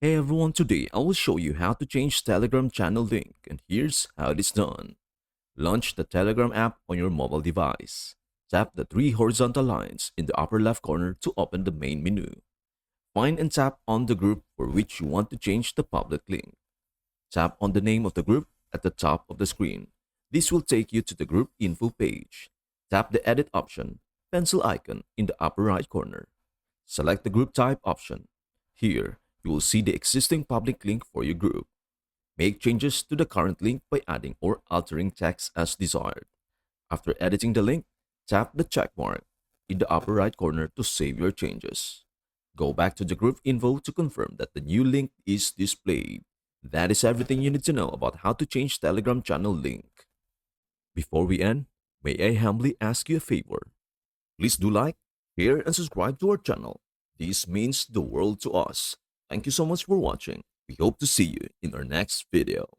Hey everyone, today I will show you how to change Telegram channel link, and here's how it is done. Launch the Telegram app on your mobile device. Tap the three horizontal lines in the upper left corner to open the main menu. Find and tap on the group for which you want to change the public link. Tap on the name of the group at the top of the screen. This will take you to the group info page. Tap the edit option, pencil icon in the upper right corner. Select the group type option. Here, you will see the existing public link for your group. Make changes to the current link by adding or altering text as desired. After editing the link, tap the check mark in the upper right corner to save your changes. Go back to the group info to confirm that the new link is displayed. That is everything you need to know about how to change Telegram channel link. Before we end, may I humbly ask you a favor? Please do like, share, and subscribe to our channel. This means the world to us. Thank you so much for watching. We hope to see you in our next video.